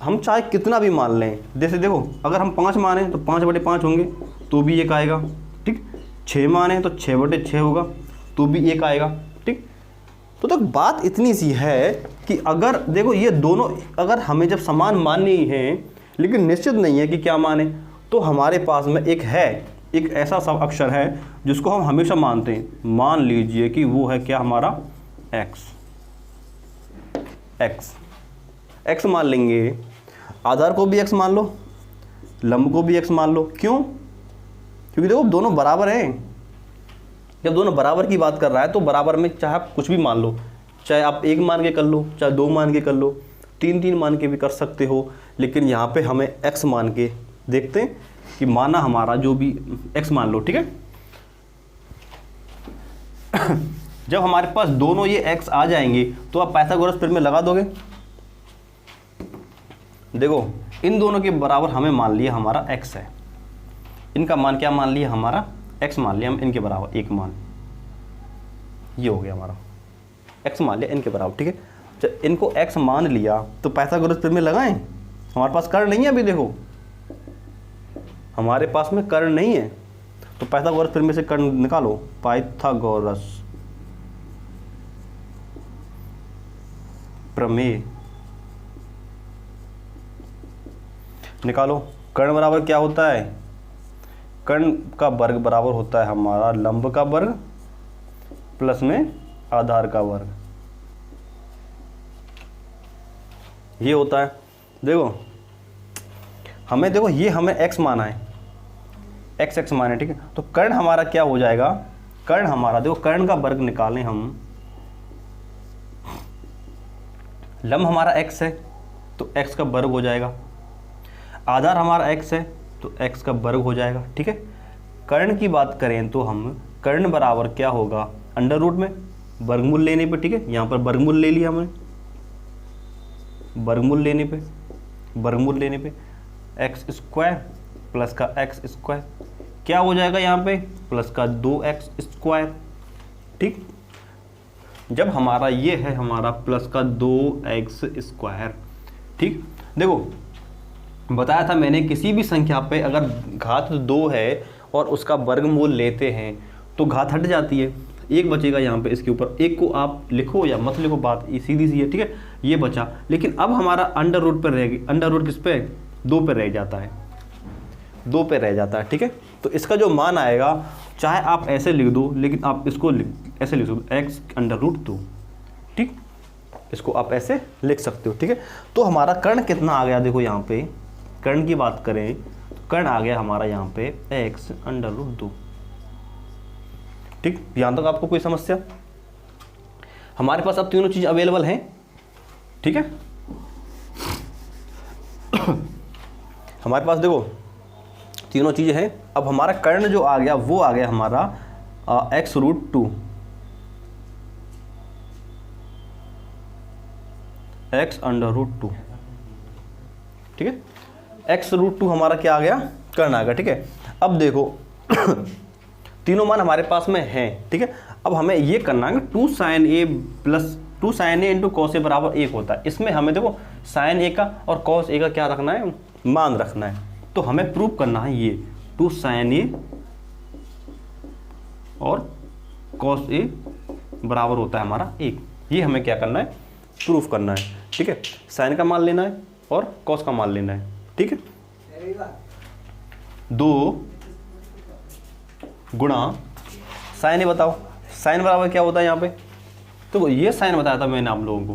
हम चाहे कितना भी मान लें, जैसे देखो अगर हम 5 माने तो 5/5 होंगे तो भी 1 आएगा, ठीक। 6 माने तो 6/6 होगा तो भी 1 आएगा, ठीक। तो बात इतनी सी है कि अगर देखो ये दोनों अगर हमें जब समान माननी है लेकिन निश्चित नहीं है कि क्या माने, तो हमारे पास में एक ऐसा सब अक्षर है जिसको हम हमेशा मानते हैं। मान लीजिए कि वो है क्या हमारा x मान लेंगे, आधार को भी x मान लो, लंब को भी x मान लो। क्यों? क्योंकि देखो दोनों बराबर हैं। जब दोनों बराबर की बात कर रहा है तो बराबर में चाहे आप कुछ भी मान लो, चाहे आप 1 मान के कर लो, चाहे 2 मान के कर लो, 3 मान के भी कर सकते हो, लेकिन यहाँ पे हमें x मान के देखते हैं कि माना हमारा जो भी x मान लो, ठीक है। जब हमारे पास दोनों ये x आ जाएंगे तो आप पाइथागोरस थ्योरम में लगा दोगे। देखो इन दोनों के बराबर हमें मान लिया हमारा x है, इनका मान क्या मान लिया हमारा x मान लिया हम इनके बराबर 1 मान, ये हो गया हमारा x मान लिया इनके बराबर, ठीक है। जब इनको x मान लिया तो पाइथागोरस थ्योरम में लगाएं। हमारे पास कर्ण नहीं है, अभी देखो हमारे पास में कर्ण नहीं है, तो पाइथागोरस थ्योरम में से कर्ण निकालो। पाइथागोरस प्रमेय निकालो। कर्ण बराबर क्या होता है, कर्ण का वर्ग बराबर होता है हमारा लंब का वर्ग प्लस में आधार का वर्ग, ये होता है। देखो हमें, देखो ये हमें x माना है, x माना है, ठीक है। तो कर्ण हमारा क्या हो जाएगा, कर्ण हमारा देखो कर्ण का वर्ग निकालें हम, लंब हमारा x है तो x का वर्ग हो जाएगा, आधार हमारा x है तो x का वर्ग हो जाएगा, ठीक है। कर्ण की बात करें तो हम कर्ण बराबर क्या होगा, अंडर रूट में वर्गमूल लेने पे, ठीक है। यहाँ पर वर्गमूल ले लिया हमने, वर्गमूल लेने पे x स्क्वायर प्लस का x स्क्वायर क्या हो जाएगा यहाँ पे, प्लस का 2x स्क्वायर, ठीक। जब हमारा ये है हमारा प्लस का 2x स्क्वायर, ठीक। देखो बताया था मैंने किसी भी संख्या पे अगर घात 2 है और उसका वर्गमूल लेते हैं तो घात हट जाती है, एक बचेगा यहाँ पे इसके ऊपर, एक को आप लिखो या मत लिखो बात सीधी सी है, ठीक है। ये बचा, लेकिन अब हमारा अंडर रूट पर रहेगी, अंडर रूट किस पे, 2 पे रह जाता है, 2 पे रह जाता है, ठीक है। तो इसका जो मान आएगा चाहे आप ऐसे लिख दो, लेकिन आप इसको ऐसे लिख सकते हो x√2, ठीक। इसको आप ऐसे लिख सकते हो, ठीक है। तो हमारा कर्ण कितना आ गया, देखो यहाँ पे कर्ण की बात करें तो कर्ण आ गया हमारा यहाँ पे x√2, ठीक। यहाँ तक आपको कोई समस्या, हमारे पास अब तीनों चीज अवेलेबल हैं, ठीक है। हमारे पास देखो तीनों चीजें हैं। अब हमारा कर्ण जो आ गया वो आ गया हमारा x√2, x√2, ठीक है। x√2 हमारा क्या आ गया, कर्ण आ गया, ठीक है। अब देखो तीनों मान हमारे पास में हैं, ठीक है। अब हमें ये करना है 2 sin a plus 2 sin a into cos a बराबर 1 होता है। इसमें हमें देखो sin a का और cos a का क्या रखना है, मान रखना है। तो हमें प्रूव करना है ये 2 sin a और cos a बराबर होता है हमारा 1, ये हमें क्या करना है, प्रूफ करना है, ठीक है। sin का मान लेना है और cos का मान लेना है, ठीक है। 2 गुणा sin a, बताओ sin बराबर क्या होता है यहाँ पे, तो ये sin बताया था मैंने आप लोगों को,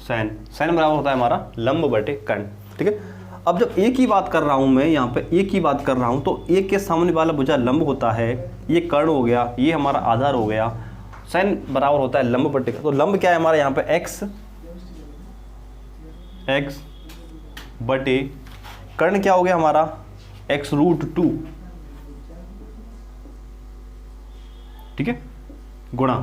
sin बराबर होता है हमारा लंब बटे कर्ण, ठीक है। अब जब एक ही बात कर रहा हूँ मैं यहाँ पे, एक ही बात कर रहा हूँ, तो एक के सामने वाला भुजा लंब होता है, ये कर्ण हो गया, ये हमारा आधार हो गया, sin बराबर होता है लंब बटे, तो लंब क्या है हमारा यहाँ पे x बटे कर्ण क्या हो गया हमारा x√2, ठीक है, गुणा।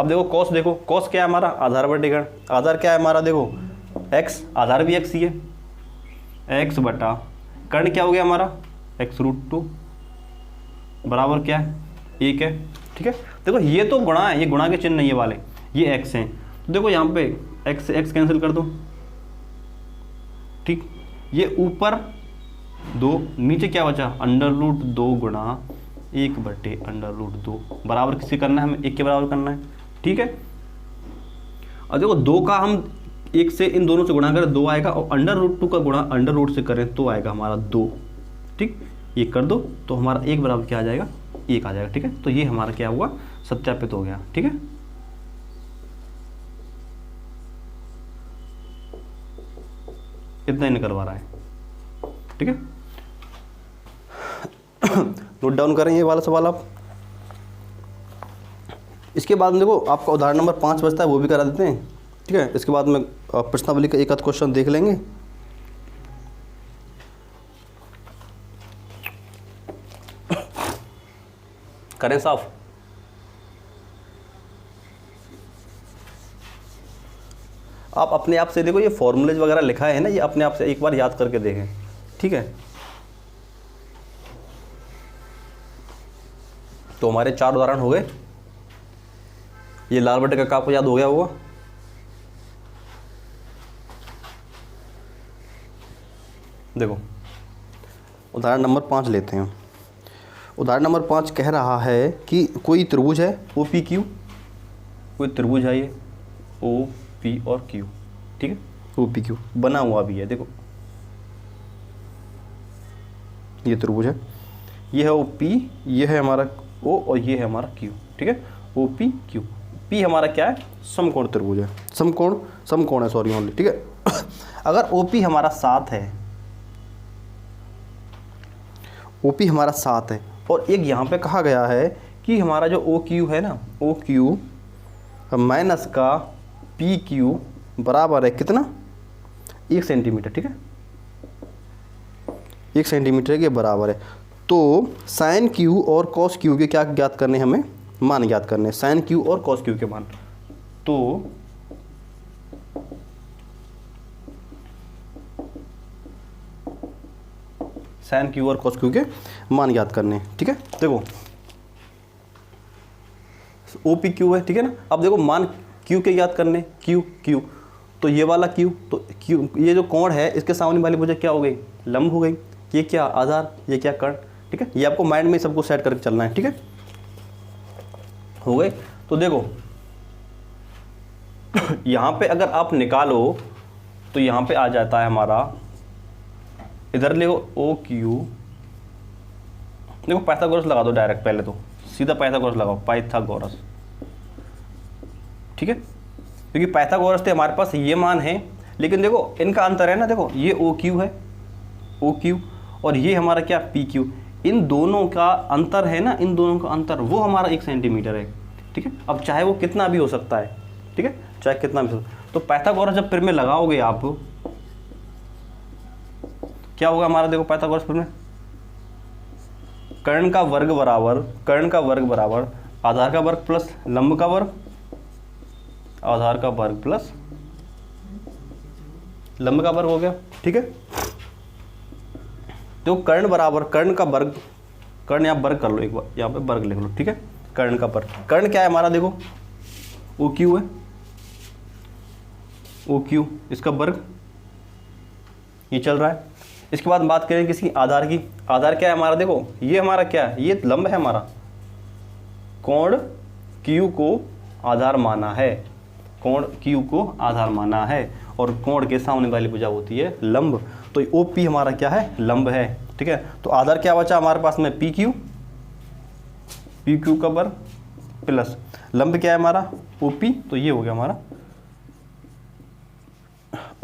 अब देखो cos, देखो cos क्या है हमारा, आधार बटे कर्ण, आधार क्या है हमारा, देखो x, आधार भी x ही है, x बटा कर्ण क्या हो गया हमारा x√2 बराबर क्या है, 1 है, ठीक है। देखो ये तो गुणा है, ये गुणा के चिन्ह नहीं है वाले, ये x हैं, तो देखो यहाँ पे x से x कैंसिल कर दो, ठीक। ये ऊपर 2, नीचे क्या बचा, √2 गुणा 1 बटे √2 बराबर किसे करना है, हमें 1 के बराबर करना है, ठीक है। और देखो 2 का हम 1 से इन दोनों से गुणा करें 2 आएगा, और √2 का गुणा अंडर रूट से करें तो आएगा हमारा 2, ठीक। ये कर दो तो हमारा 1 बराबर क्या आ जाएगा, 1 आ जाएगा, ठीक है। तो ये हमारा क्या हुआ, सत्यापित हो गया, ठीक है। इतना ही निकलवा रहा है, ठीक है। नोट डाउन करें ये वाला सवाल आप। इसके बाद में देखो आपका उदाहरण नंबर 5 बचता है, वो भी करा देते हैं, ठीक है। इसके बाद में प्रश्नावली का एक आध क्वेश्चन देख लेंगे। करें साफ। आप अपने आप से देखो, ये फॉर्मूलेज वगैरह लिखा है ना, ये अपने आप से एक बार याद करके देखें, ठीक है। तो हमारे 4 उदाहरण हो गए। ये लाल बटे का आपको याद हो गया होगा। देखो उदाहरण नंबर 5 लेते हैं। उदाहरण नंबर 5 कह रहा है कि कोई त्रिभुज है OPQ, कोई त्रिभुज है ये OP और Q, ठीक है। OPQ बना हुआ भी है, देखो ये त्रिभुज है, ये है OP, ये है हमारा O और ये है हमारा Q, ठीक है। OPQ, P हमारा क्या है, समकोण त्रिभुज है, समकोण है सॉरी ओनली, ठीक है। अगर OP हमारा 7 है, OP हमारा 7 है और एक यहाँ पे कहा गया है कि हमारा जो OQ है ना, OQ माइनस का PQ बराबर है कितना, 1 सेंटीमीटर, ठीक है, 1 सेंटीमीटर के बराबर है। तो साइन Q और कॉस Q के क्या ज्ञात करने, हमें मान ज्ञात करने, साइन Q और कॉस Q के मान। तो साइन Q और कॉस Q के मान ज्ञात करने, ठीक है। देखो OPQ है, ठीक है ना। अब देखो मान Q के ज्ञात करने, Q, तो ये वाला Q, तो Q ये जो कोण है इसके सामने वाली भुजा क्या हो गई, लंब हो गई। ये क्या आधार, ये क्या कर्ण, ठीक है। ये आपको माइंड में सबको सेट करके चलना है, ठीक है। हो गए। तो देखो यहाँ पे अगर आप निकालो तो यहाँ पे आ जाता है हमारा, इधर ले OQ, देखो पाइथागोरस लगा दो डायरेक्ट, पहले तो सीधा पाइथागोरस लगाओ, पाइथागोरस, ठीक है। क्योंकि पाइथागोरस थे हमारे पास ये मान है, लेकिन देखो इनका अंतर है ना, देखो ये OQ है, OQ और ये हमारा क्या PQ, इन दोनों का अंतर है ना, इन दोनों का अंतर वो हमारा 1 सेंटीमीटर है, ठीक है। अब चाहे वो कितना भी हो सकता है, ठीक है, चाहे कितना भी हो सकता है। तो पाइथागोरस जब फिर में लगाओगे आप, क्या होगा हमारा, देखो पाइथागोरस फिर में कर्ण का वर्ग बराबर आधार का वर्ग प्लस लंब का वर्ग, आधार का वर्ग प्लस लंब का वर्ग हो गया, ठीक है। तो कर्ण बराबर कर्ण का वर्ग, कर्ण यहाँ वर्ग कर लो, एक बार यहाँ पे वर्ग लिख लो, ठीक है। कर्ण का वर्ग, कर्ण क्या है हमारा, देखो OQ है, OQ इसका वर्ग ये चल रहा है। इसके बाद बात करें किसी आधार की, आधार क्या है हमारा, देखो ये हमारा क्या है, ये लंब है हमारा, कोण Q को आधार माना है, कोण Q को आधार माना है और कोण के सामने वाली भुजा होती है लंब। तो OP हमारा क्या है, लंब है, ठीक है। तो आधार क्या बचा हमारे पास में, PQ का वर्ग प्लस लंब क्या है हमारा OP, तो ये हो गया हमारा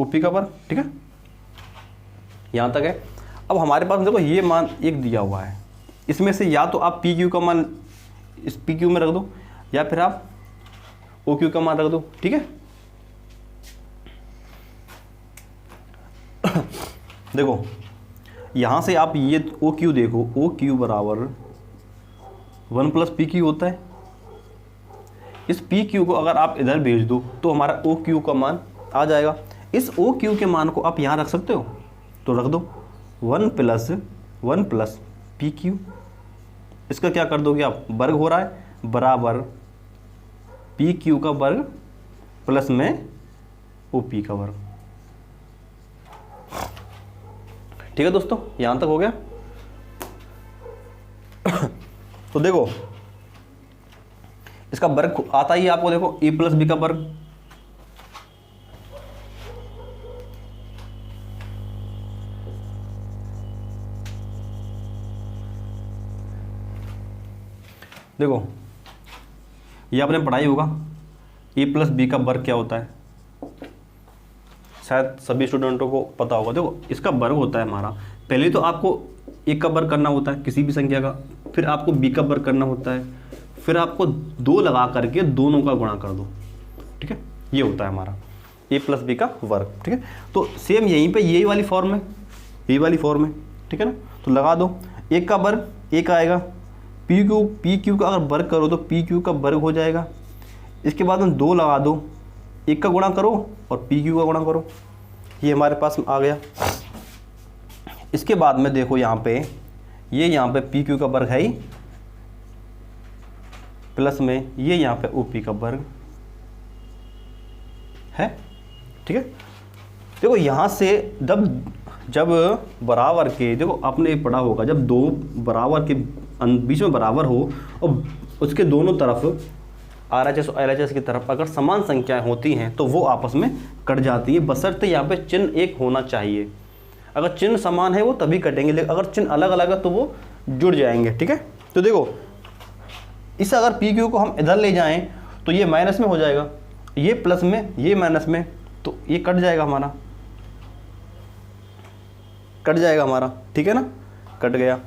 OP का वर्ग, ठीक है। यहाँ तक है। अब हमारे पास देखो ये मान एक दिया हुआ है, इसमें से या तो आप PQ का मान इस PQ में रख दो या फिर आप OQ का मान रख दो, ठीक है। देखो यहाँ से आप ये OQ देखो, OQ बराबर 1 प्लस PQ होता है। इस PQ को अगर आप इधर भेज दो तो हमारा OQ का मान आ जाएगा। इस OQ के मान को आप यहाँ रख सकते हो, तो रख दो 1 प्लस PQ, इसका क्या कर दोगे आप, वर्ग हो रहा है बराबर PQ का वर्ग प्लस में OP का वर्ग, ठीक है दोस्तों। यहाँ तक हो गया। तो देखो इसका वर्ग आता ही आपको, देखो A प्लस B का वर्ग, देखो ये आपने पढ़ाई होगा A प्लस B का वर्ग क्या होता है, शायद सभी स्टूडेंटों को पता होगा। देखो इसका वर्ग होता है हमारा, पहले तो आपको ए का वर्ग करना होता है किसी भी संख्या का, फिर आपको बी का वर्ग करना होता है, फिर आपको 2 लगा करके दोनों का गुणा कर दो, ठीक है, ये होता है हमारा ए प्लस बी का वर्ग, ठीक है। तो सेम यहीं पे यही वाली फॉर्म है, यही वाली फॉर्म है, ठीक है ना। तो लगा दो, एक का वर्ग एक आएगा, पी क्यू का अगर वर्ग करो तो पी क्यू का वर्ग हो जाएगा। इसके बाद में 2 लगा दो, एक का गुणा करो और पी क्यू का गुणा करो, ये हमारे पास आ गया। इसके बाद में देखो यहाँ पे ये यहाँ पे पी क्यू का वर्ग है ही, प्लस में ये यहाँ पे ओ पी का वर्ग है, ठीक है। देखो यहाँ से जब बराबर के, देखो आपने पढ़ा होगा, जब 2 बराबर के बीच में बराबर हो और उसके दोनों तरफ RHS और LHS की तरफ अगर समान संख्याएं होती हैं तो वो आपस में कट जाती है, बशर्ते यहाँ पे चिन्ह एक होना चाहिए। अगर चिन्ह समान है वो तभी कटेंगे, लेकिन अगर चिन्ह अलग अलग है तो वो जुड़ जाएंगे, ठीक है। तो देखो इस अगर पी क्यू को हम इधर ले जाएं तो ये माइनस में हो जाएगा, ये प्लस में, ये माइनस में, तो ये कट जाएगा हमारा, कट जाएगा हमारा, ठीक है ना, कट गया।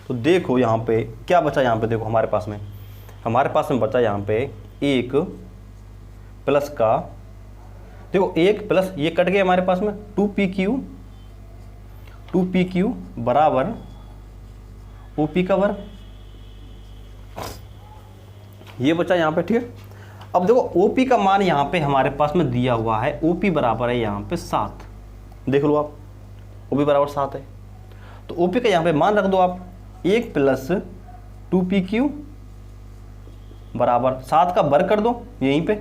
तो देखो यहाँ पे क्या बचा, यहाँ पे देखो हमारे पास में बचा यहाँ पे एक प्लस का, देखो एक प्लस ये कट गया हमारे पास में 2pq बराबर OP का वर्ग, ये बचा यहाँ पे, ठीक है। अब देखो OP का मान यहाँ पे हमारे पास में दिया हुआ है, OP बराबर है यहाँ पे 7, देख लो आप, OP बराबर 7 है, तो OP का यहाँ पे मान रख दो आप, 1 प्लस 2pq बराबर 7 का वर्ग कर दो यहीं पे,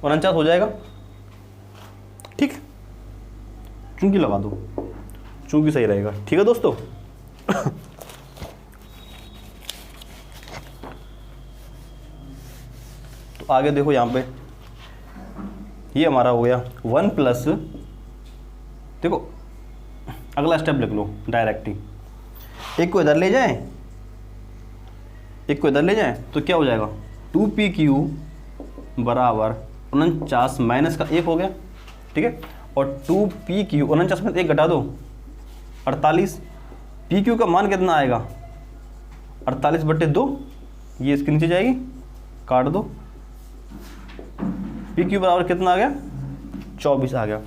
49 हो जाएगा, ठीक, चूंकि लगा दो, चूंकि सही रहेगा, ठीक है दोस्तों। तो आगे देखो यहाँ पे ये हमारा हो गया 1 प्लस, देखो अगला स्टेप लिख लो डायरेक्ट ही, एक को इधर ले जाएं, एक को इधर ले जाएं तो क्या हो जाएगा 2pq बराबर 49 माइनस का 1 हो गया, ठीक है, और 2pq 49 में 1 घटा दो 48, pq का मान कितना आएगा 48/2, ये इसके नीचे जाएगी, काट दो, pq बराबर कितना आ गया 24 आ गया।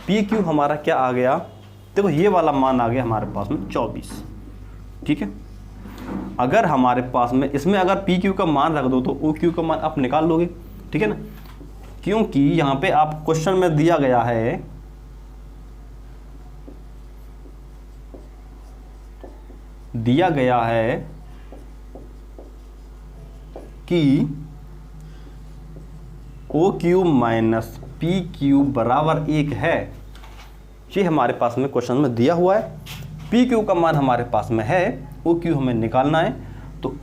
pq हमारा क्या आ गया, देखो ये वाला मान आ गया हमारे पास में 24, ठीक है। अगर हमारे पास में इसमें अगर pq का मान रख दो तो oq का मान आप निकाल लोगे, ठीक है ना, क्योंकि यहाँ पे आप क्वेश्चन में दिया गया है कि OQ माइनस PQ बराबर 1 है, ये हमारे पास में क्वेश्चन में दिया हुआ है। PQ का मान हमारे पास में है, OQ हमें निकालना है, तो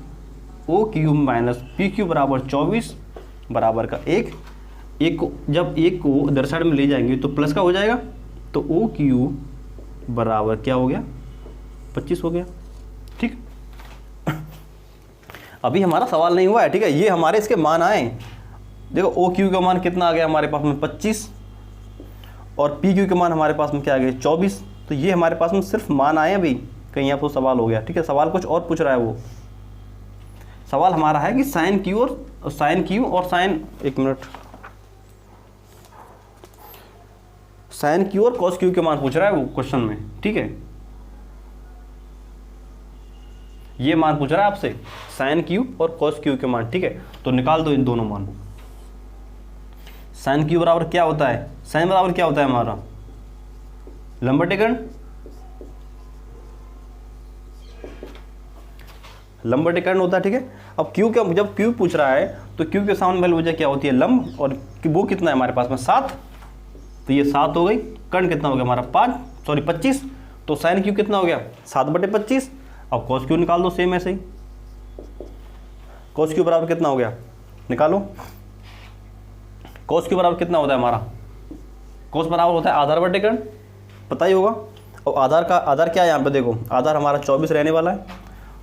OQ माइनस PQ बराबर 24 बराबर का 1, एक को जब एक को इधर साइड में ले जाएंगे तो प्लस का हो जाएगा, तो OQ बराबर क्या हो गया 25 हो गया, ठीक। अभी हमारा सवाल नहीं हुआ है, ठीक है, ये हमारे इसके मान आए, देखो OQ का मान कितना आ गया हमारे पास में 25 और PQ का मान हमारे पास में क्या आ गया 24, तो ये हमारे पास में सिर्फ मान आए अभी, कहीं आपको सवाल हो गया, ठीक है। सवाल कुछ और पूछ रहा है, वो सवाल हमारा है कि साइन क्यू और साइन, एक मिनट, साइन क्यू और कॉस क्यू के मान पूछ रहा है वो क्वेश्चन में, ठीक है, ये मान पूछ रहा है आपसे साइन क्यू और कॉस क्यू के मान, ठीक है। तो निकाल दो इन दोनों मान। साइन क्यू बराबर क्या होता है, साइन बराबर क्या होता है हमारा लंबवटिकर्ण, लंबवटिकर्ण होता है, ठीक है। अब क्यू का जब क्यू पूछ रहा है तो क्यू के सामने वाली वजह क्या होती है लंब, और वो कितना है हमारे पास में 7, तो ये 7 हो गई, कर्ण कितना हो गया हमारा 25, तो साइन क्यू कितना हो गया 7/25। अब कॉस क्यू निकाल दो सेम ऐसे ही, कॉस क्यू बराबर कितना हो गया निकालो, कॉस क्यू बराबर कितना होता है हमारा, कॉस बराबर होता है आधार/कर्ण, पता ही होगा। और आधार क्या है यहाँ पे, देखो आधार हमारा 24 रहने वाला है,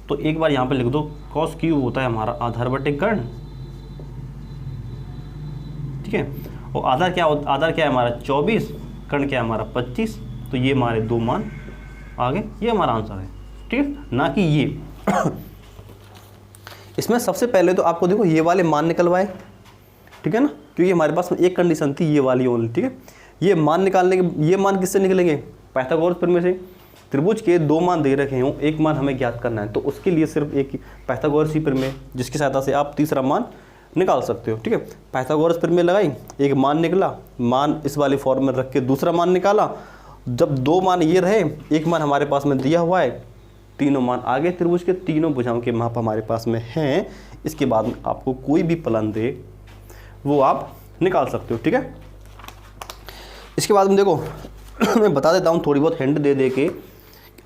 तो एक बार यहाँ पे लिख दो कॉस क्यू होता है हमारा आधार/कर्ण, ठीक है। और आधार क्या है हमारा 24, कर्ण क्या है हमारा 25, तो ये हमारे दो मान आ गए, ये हमारा आंसर है, ठीक है। ठीक है, ना कि ये। इसमें सबसे पहले तो आपको देखो ये वाले मान निकलवाए, ठीक है ना, क्योंकि हमारे पास एक कंडीशन थी ये वाली ओनली, ठीक है। ये मान निकालने के, ये मान किससे निकलेंगे, पाइथागोरस प्रमेय से। त्रिभुज के दो मान दे रखे हों, एक मान हमें ज्ञात करना है, तो उसके लिए सिर्फ एक पाइथागोरस ही प्रमेय, जिसकी सहायता से आप तीसरा मान निकाल सकते हो, ठीक है। पाइथागोरस प्रमेय लगाई, एक मान निकला, मान इस वाले फॉर्म में रख के दूसरा मान निकाला। जब दो मान ये रहे, एक मान हमारे पास में दिया हुआ है, तीनों मान आगे त्रिभुज के तीनों भुजाओं के माप हमारे पास में हैं। इसके बाद में आपको कोई भी फलन दे वो आप निकाल सकते हो, ठीक है। इसके बाद में देखो मैं बता देता हूँ थोड़ी बहुत हिंट दे के,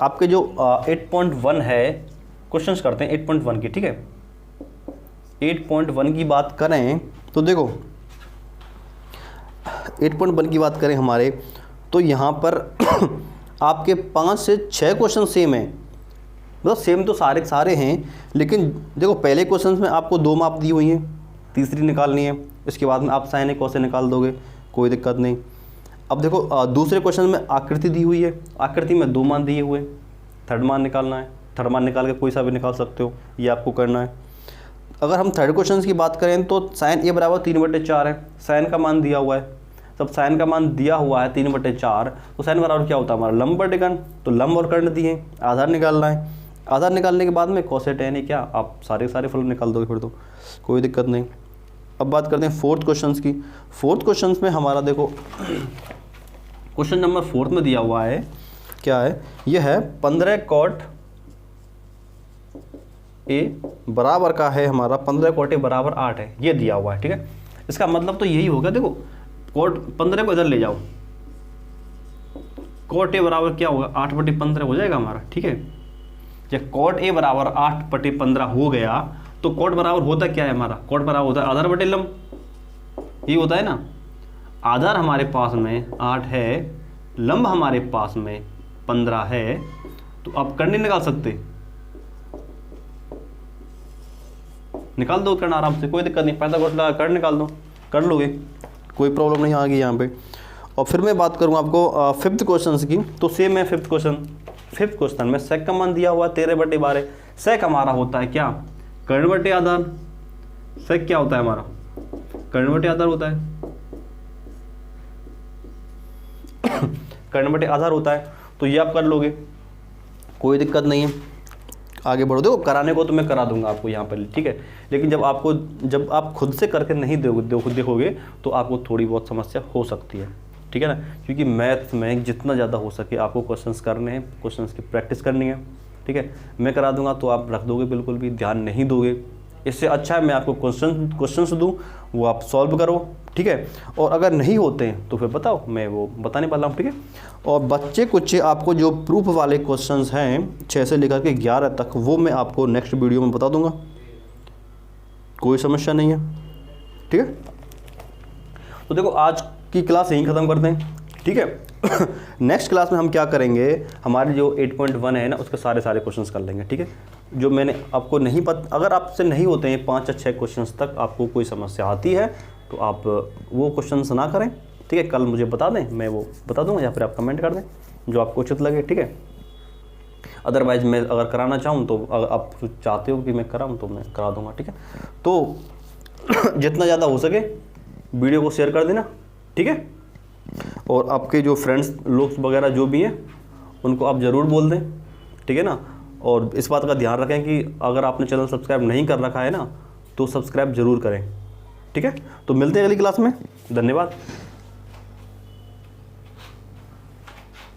आपके जो 8.1 है, क्वेश्चंस करते हैं 8.1 की, ठीक है। 8.1 की बात करें तो देखो 8.1 की बात करें हमारे, तो यहाँ पर आपके 5 से 6 क्वेश्चन सेम हैं, मतलब सेम तो सारे हैं, लेकिन देखो पहले क्वेश्चन में आपको 2 माप दी हुई हैं, तीसरी निकालनी है। इसके बाद में आप साइन कॉस निकाल दोगे, कोई दिक्कत नहीं। अब देखो दूसरे क्वेश्चन में आकृति दी हुई है, आकृति में 2 मान दिए हुए, थर्ड मान निकालना है। थर्ड मान निकाल के कोई सा भी निकाल सकते हो, ये आपको करना है। अगर हम थर्ड क्वेश्चन की बात करें तो साइन ए बराबर 3/4 है, साइन का मान दिया हुआ है। जब साइन का मान दिया हुआ है 3/4, तो साइन बराबर क्या होता है हमारा, लंब बटे कर्ण। तो लंब और कर्ण दिए, आधार निकालना है। आधार निकालने के बाद में कोसेट यानी क्या, आप सारे फल निकाल दोगे फिर तो कोई दिक्कत नहीं। अब बात करते हैं फोर्थ क्वेश्चन की। फोर्थ क्वेश्चन में हमारा देखो क्वेश्चन नंबर 4 में दिया हुआ है, क्या है, यह है 15 cot a बराबर का है हमारा 15 cot a बराबर 8 है, ये दिया हुआ है, ठीक है। इसका मतलब तो यही होगा, देखो cot 15 को इधर ले जाओ, cot a बराबर क्या होगा, 8/15 हो जाएगा हमारा, ठीक है। जब cot a बराबर 8/15 हो गया तो cot बराबर होता क्या है हमारा, cot बराबर होता है आधार बटे लंब, ये होता है ना। आधार हमारे पास में 8 है, लंब हमारे पास में 15 है, तो आप कर्ण नहीं निकाल सकते, निकाल दो कर्ण आराम से, कोई दिक्कत नहीं। पाइथागोरस लगा कर्ण निकाल दो, कर लोगे, कोई प्रॉब्लम नहीं आएगी यहाँ पे। और फिर मैं बात करूँ आपको फिफ्थ क्वेश्चन की, तो सेम है फिफ्थ क्वेश्चन में सेक का मान दिया हुआ 13/12। सेक हमारा होता है क्या, कर्ण बटे आधार। सेक क्या होता है हमारा, कर्ण बटे आधार होता है, कर्ण बटे आधार होता है। तो ये आप कर लोगे, कोई दिक्कत नहीं है, आगे बढ़ो। देखो कराने को तो मैं करा दूंगा आपको यहाँ पर, ठीक है, लेकिन जब आप खुद से करके नहीं देखोगे तो आपको थोड़ी बहुत समस्या हो सकती है, ठीक है ना। क्योंकि मैथ्स में जितना ज़्यादा हो सके आपको क्वेश्चंस करने हैं, क्वेश्चंस की प्रैक्टिस करनी है, ठीक है। मैं करा दूंगा तो आप रख दोगे, बिल्कुल भी ध्यान नहीं दोगे। इससे अच्छा है मैं आपको क्वेश्चंस दूं, वो आप सॉल्व करो, ठीक है। और अगर नहीं होते हैं तो फिर बताओ, मैं वो बताने वाला हूँ, ठीक है। और बच्चे कुछ आपको जो प्रूफ वाले क्वेश्चंस हैं 6 से लेकर के 11 तक, वो मैं आपको नेक्स्ट वीडियो में बता दूंगा, कोई समस्या नहीं है, ठीक है। तो देखो आज की क्लास यहीं ख़त्म करते हैं, ठीक है। नेक्स्ट क्लास में हम क्या करेंगे, हमारे जो 8.1 है ना, उसके सारे क्वेश्चंस कर लेंगे, ठीक है। जो मैंने आपको नहीं पता, अगर आपसे नहीं होते हैं 5 या 6 क्वेश्चंस तक आपको कोई समस्या आती है तो आप वो क्वेश्चंस ना करें, ठीक है। कल मुझे बता दें, मैं वो बता दूंगा, या फिर आप कमेंट कर दें जो आपको उचित लगे, ठीक है। अदरवाइज मैं अगर कराना चाहूँ तो, अगर आप चाहते हो कि मैं कराऊँ तो मैं करा दूँगा, ठीक है। तो जितना ज़्यादा हो सके वीडियो को शेयर कर देना, ठीक है। और आपके जो फ्रेंड्स लोग वगैरह जो भी हैं उनको आप ज़रूर बोल दें, ठीक है ना। और इस बात का ध्यान रखें कि अगर आपने चैनल सब्सक्राइब नहीं कर रखा है ना, तो सब्सक्राइब ज़रूर करें, ठीक है। तो मिलते हैं अगली क्लास में, धन्यवाद।